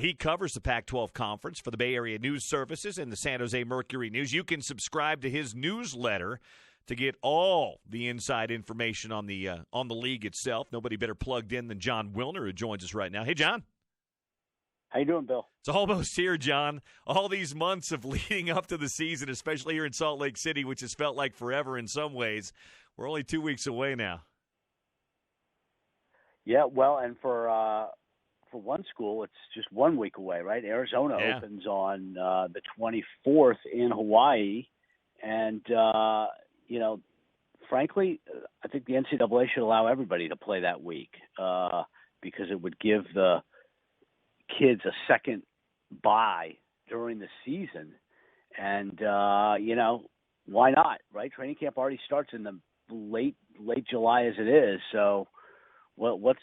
He covers the Pac-12 Conference for the Bay Area News Services and the San Jose Mercury News. You can subscribe to his newsletter to get all the inside information on the league itself. Nobody better plugged in than John Wilner, who joins us right now. Hey, John. How you doing, Bill? It's almost here, John. All these months of leading up to the season, especially here in Salt Lake City, which has felt like forever in some ways. We're only 2 weeks away now. Yeah, well, and for one school, it's just 1 week away, right? Arizona opens on the 24th in Hawaii, and frankly, I think the NCAA should allow everybody to play that week because it would give the kids a second bye during the season. And, why not, right? Training camp already starts in the late July as it is. So what's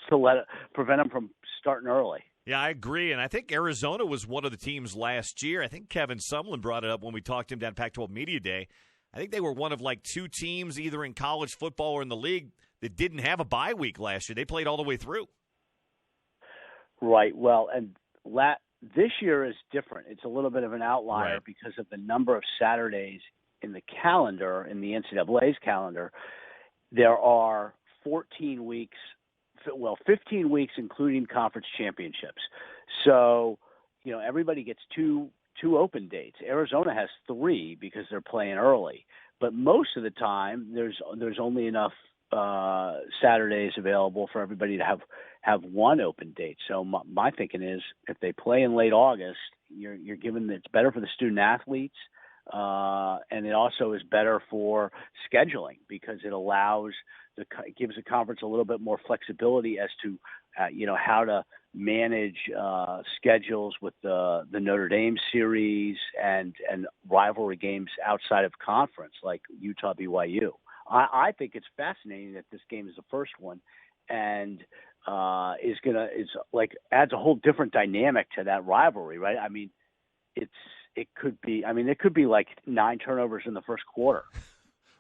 to prevent them from starting early? Yeah, I agree, and I think Arizona was one of the teams last year. I think Kevin Sumlin brought it up when we talked to him down at Pac-12 Media Day. I think they were one of like two teams either in college football or in the league that didn't have a bye week last year. They played all the way through. Right. Well, and this year is different. It's a little bit of an outlier because of the number of Saturdays in the calendar, in the NCAA's calendar. There are 15 weeks, including conference championships. So, everybody gets two open dates. Arizona has 3 because they're playing early. But most of the time, there's only enough Saturdays available for everybody to have one open date. So my thinking is, if they play in late August, you're given it's better for the student athletes, and it also is better for scheduling because it gives the conference a little bit more flexibility as to how to manage schedules with the Notre Dame series and rivalry games outside of conference like Utah BYU. I think it's fascinating that this game is the first one, and adds a whole different dynamic to that rivalry, right? I mean, it could be like 9 turnovers in the first quarter.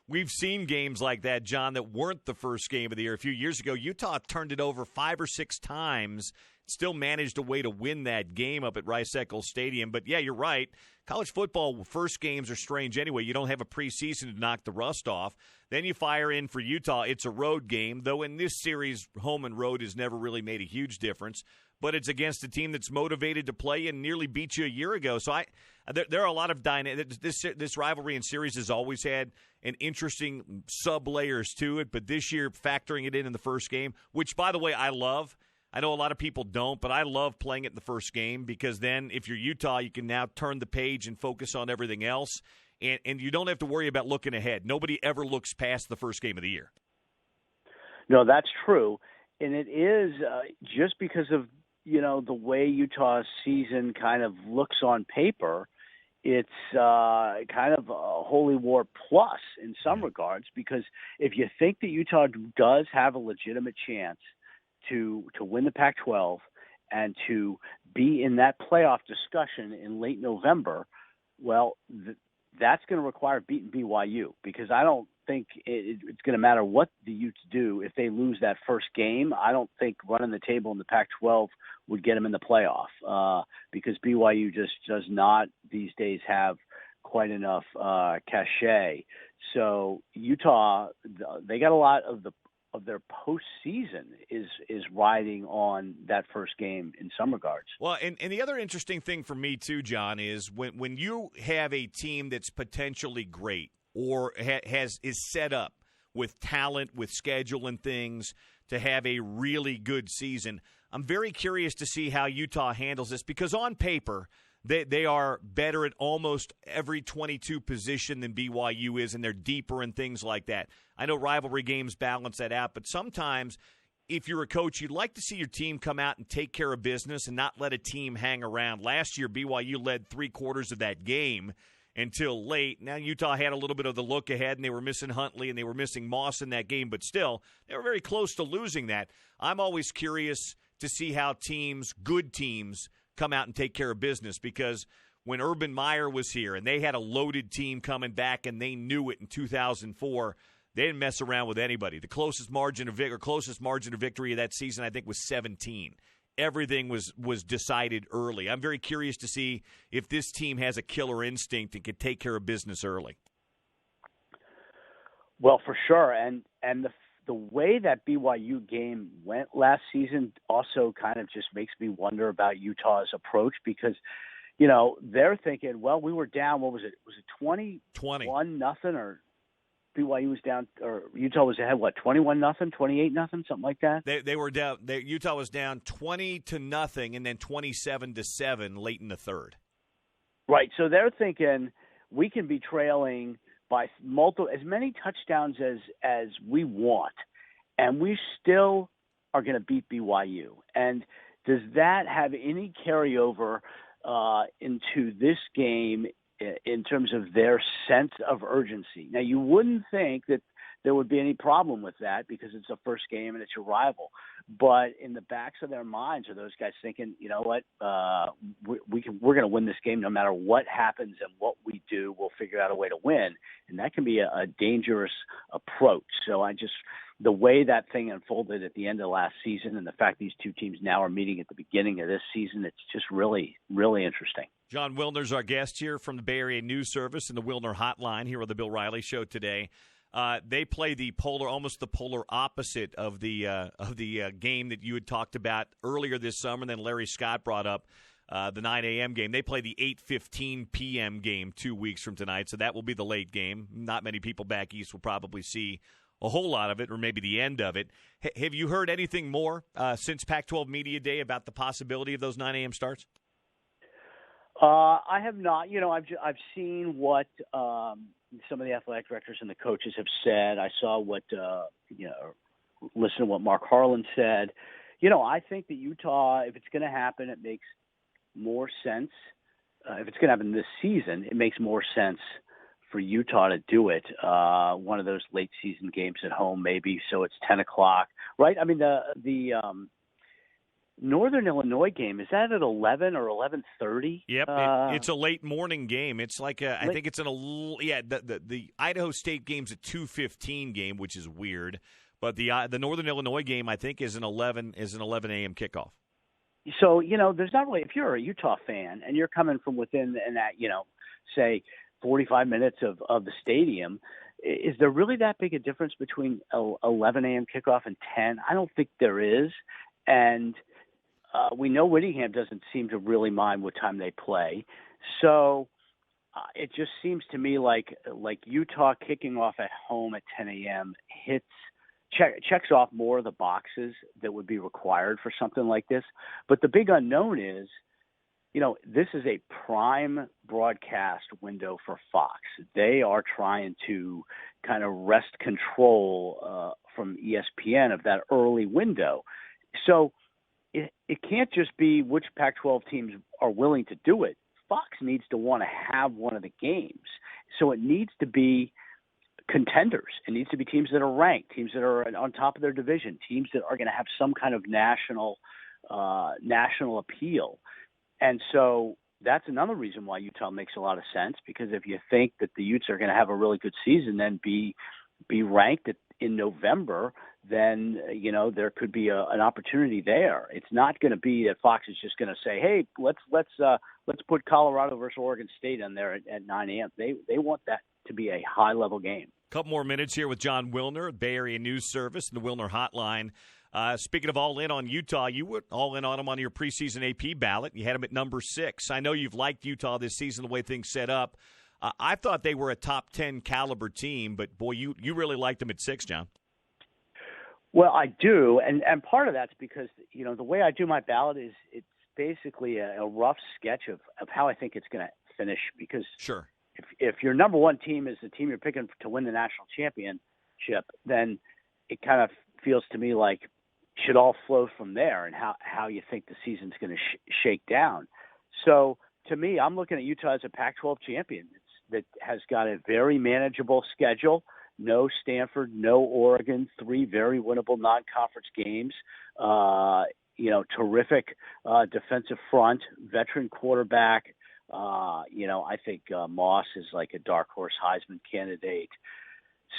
We've seen games like that, John, that weren't the first game of the year. A few years ago, Utah turned it over 5 or 6 times, still managed a way to win that game up at Rice-Eccles Stadium. But, yeah, you're right. College football first games are strange anyway. You don't have a preseason to knock the rust off. Then you fire in for Utah. It's a road game, though in this series, home and road has never really made a huge difference. But it's against a team that's motivated to play and nearly beat you a year ago. So there are a lot of this rivalry and series has always had an interesting sub-layers to it. But this year, factoring it in the first game, which, by the way, I love. I know a lot of people don't, but I love playing it in the first game because then if you're Utah, you can now turn the page and focus on everything else. And you don't have to worry about looking ahead. Nobody ever looks past the first game of the year. No, that's true. And it is just because of, the way Utah's season kind of looks on paper, it's kind of a holy war plus in some regards, because if you think that Utah does have a legitimate chance to win the Pac-12 and to be in that playoff discussion in late November, well, that's going to require beating BYU, because I don't think it's going to matter what the Utes do. If they lose that first game, I don't think running the table in the Pac-12 would get them in the playoff because BYU just does not these days have quite enough cachet. So Utah, they got a lot of their postseason is riding on that first game in some regards. Well, and the other interesting thing for me too, John, is when you have a team that's potentially great or is set up with talent, with schedule and things to have a really good season, I'm very curious to see how Utah handles this, because on paper they are better at almost every 22 position than BYU is, and they're deeper and things like that. I know rivalry games balance that out, but sometimes if you're a coach, you'd like to see your team come out and take care of business and not let a team hang around. Last year, BYU led 3/4 of that game until late. Now, Utah had a little bit of the look ahead, and they were missing Huntley and they were missing Moss in that game, but still, they were very close to losing that. I'm always curious to see how good teams, come out and take care of business, because when Urban Meyer was here and they had a loaded team coming back and they knew it in 2004, they didn't mess around with anybody. The closest margin of victory of that season, I think, was 17. everything was decided early. I'm very curious to see if this team has a killer instinct and can take care of business early. Well, for sure, and the way that BYU game went last season also kind of just makes me wonder about Utah's approach because, they're thinking, well, we were down. What was it? Was it 21 nothing, or BYU was down, or Utah was ahead? What, 21 nothing, 28 nothing, something like that? They were down. Utah was down 20-0, and then 27-7 late in the third. Right. So they're thinking we can be trailing by as many touchdowns as we want, and we still are going to beat BYU. And does that have any carryover into this game in terms of their sense of urgency? Now, you wouldn't think that there would be any problem with that because it's a first game and it's your rival. But in the backs of their minds are those guys thinking, you know what, we're going to win this game no matter what happens and what we do. We'll figure out a way to win, and that can be a dangerous approach. So the way that thing unfolded at the end of last season and the fact these two teams now are meeting at the beginning of this season, it's just really, really interesting. John Wilner's our guest here from the Bay Area News Service and the Wilner Hotline here on the Bill Riley Show today. They play almost the polar opposite of the game that you had talked about earlier this summer. And then Larry Scott brought up the 9 a.m. game. They play the 8:15 p.m. game 2 weeks from tonight, so that will be the late game. Not many people back east will probably see a whole lot of it, or maybe the end of it. Have you heard anything more since Pac-12 Media Day about the possibility of those 9 a.m. starts? I have not. I've seen what some of the athletic directors and the coaches have said. I saw what listen to what Mark Harlan said. I think that Utah, if it's going to happen, it makes more sense. If it's going to happen this season, it makes more sense for Utah to do it. One of those late season games at home, maybe. So it's 10 o'clock, right? I mean, the Northern Illinois game, is that at 11 or 11:30? Yep, it's a late morning game. It's like I think it's the Idaho State game's a 2:15 game, which is weird. But the Northern Illinois game, I think, is an 11 a.m. kickoff. So there's not really, if you're a Utah fan and you're coming from within that say 45 minutes of the stadium, is there really that big a difference between 11 a.m. kickoff and 10? I don't think there is, and we know Whittingham doesn't seem to really mind what time they play. So it just seems to me like Utah kicking off at home at 10 a.m. checks off more of the boxes that would be required for something like this. But the big unknown is, this is a prime broadcast window for Fox. They are trying to kind of wrest control from ESPN of that early window. So it can't just be which Pac-12 teams are willing to do it. Fox needs to want to have one of the games. So it needs to be contenders. It needs to be teams that are ranked, teams that are on top of their division, teams that are going to have some kind of national appeal. And so that's another reason why Utah makes a lot of sense, because if you think that the Utes are going to have a really good season and be ranked in November, then there could be an opportunity there. It's not going to be that Fox is just going to say, "Hey, let's put Colorado versus Oregon State on there at 9 a.m." They want that to be a high level game. Couple more minutes here with John Wilner, Bay Area News Service, and the Wilner Hotline. Speaking of all in on Utah, you were all in on them on your preseason AP ballot. You had them at number 6. I know you've liked Utah this season, the way things set up. I thought they were a top 10 caliber team, but boy, you really liked them at 6, John. Well, I do, and part of that's because the way I do my ballot is it's basically a rough sketch of how I think it's going to finish. Because sure, if your number one team is the team you're picking to win the national championship, then it kind of feels to me like it should all flow from there, and how you think the season's going to shake down. So to me, I'm looking at Utah as a Pac-12 champion that has got a very manageable schedule. No Stanford, no Oregon, 3 very winnable non-conference games. Terrific defensive front, veteran quarterback. I think Moss is like a dark horse Heisman candidate.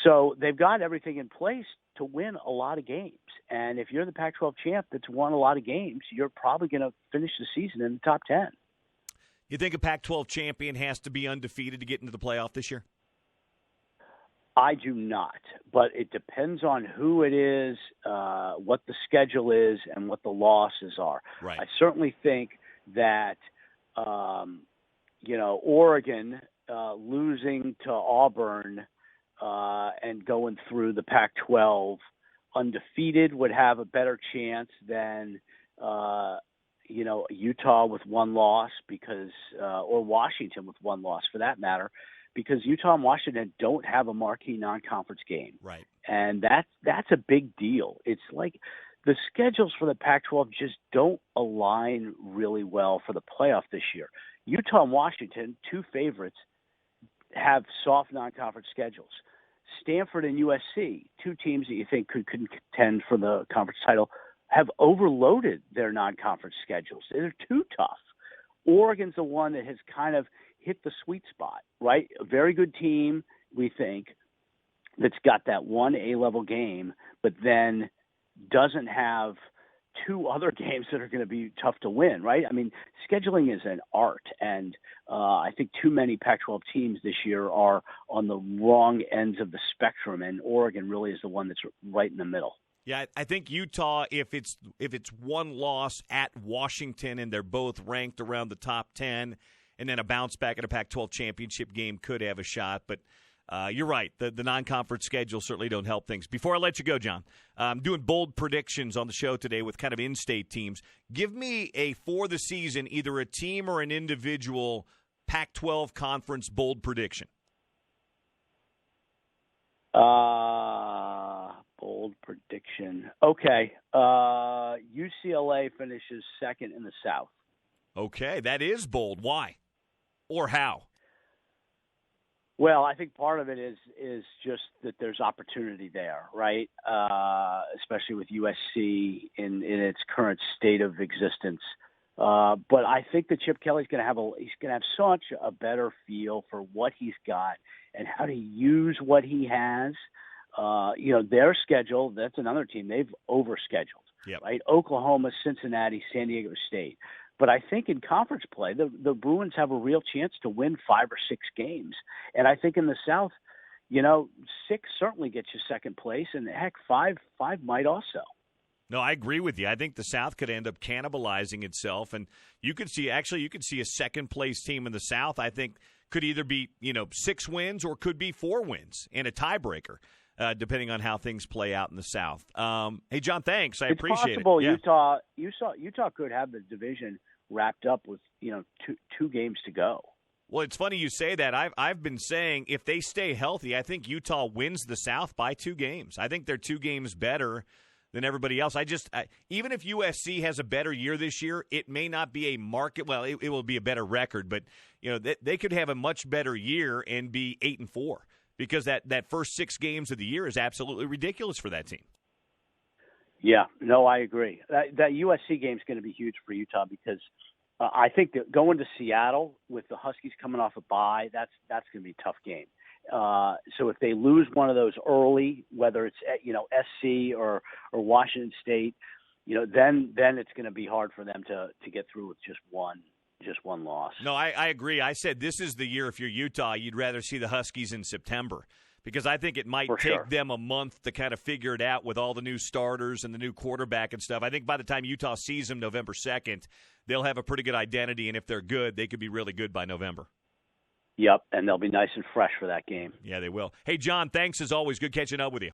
So they've got everything in place to win a lot of games. And if you're the Pac-12 champ that's won a lot of games, you're probably going to finish the season in the top 10. You think a Pac-12 champion has to be undefeated to get into the playoff this year? I do not, but it depends on who it is, what the schedule is, and what the losses are. Right. I certainly think that, Oregon losing to Auburn and going through the Pac-12 undefeated would have a better chance than, Utah with one loss or Washington with one loss for that matter, because Utah and Washington don't have a marquee non-conference game. Right. And that's a big deal. It's like the schedules for the Pac-12 just don't align really well for the playoff this year. Utah and Washington, two favorites, have soft non-conference schedules. Stanford and USC, two teams that you think could contend for the conference title, have overloaded their non-conference schedules. They're too tough. Oregon's the one that has kind of hit the sweet spot, right? A very good team, we think, that's got that one A-level game, but then doesn't have two other games that are going to be tough to win, right? I mean, scheduling is an art, and I think too many Pac-12 teams this year are on the wrong ends of the spectrum, and Oregon really is the one that's right in the middle. Yeah, I think Utah, if it's one loss at Washington and they're both ranked around the top 10, and then a bounce back at a Pac-12 championship game could have a shot. But you're right. The non-conference schedules certainly don't help things. Before I let you go, John, I'm doing bold predictions on the show today with kind of in-state teams. Give me for the season, either a team or an individual Pac-12 conference bold prediction. Bold prediction. Okay. UCLA finishes second in the South. Okay, that is bold. Why? Or how? Well, I think part of it is just that there's opportunity there, right? Especially with USC in its current state of existence. But I think that Chip Kelly's going to have such a better feel for what he's got and how to use what he has. Their schedule, that's another team. They've overscheduled, yep. Right? Oklahoma, Cincinnati, San Diego State. But I think in conference play, the Bruins have a real chance to win 5 or 6 games. And I think in the South, 6 certainly gets you second place, and heck, 5 might also. No, I agree with you. I think the South could end up cannibalizing itself, and you could see a second-place team in the South, I think, could either be 6 wins or could be 4 wins and a tiebreaker, depending on how things play out in the South. Hey, John, thanks. I appreciate it. It's possible Utah could have the division wrapped up with two games to go. Well, it's funny you say that. I've been saying if they stay healthy, I think Utah wins the South by 2 games. I think they're 2 games better than everybody else. Even if USC has a better year this year, it may not be a market. Well, it will be a better record, but they could have a much better year and be 8-4 because that first 6 games of the year is absolutely ridiculous for that team. Yeah, no, I agree. That USC game is going to be huge for Utah because I think that going to Seattle with the Huskies coming off a bye, that's going to be a tough game. So if they lose one of those early, whether it's SC or Washington State, then it's going to be hard for them to get through with just one loss. No, I agree. I said this is the year if you're Utah, you'd rather see the Huskies in September because I think it might take them a month to kind of figure it out with all the new starters and the new quarterback and stuff. I think by the time Utah sees them November 2nd, they'll have a pretty good identity, and if they're good, they could be really good by November. Yep, and they'll be nice and fresh for that game. Yeah, they will. Hey, John, thanks as always. Good catching up with you.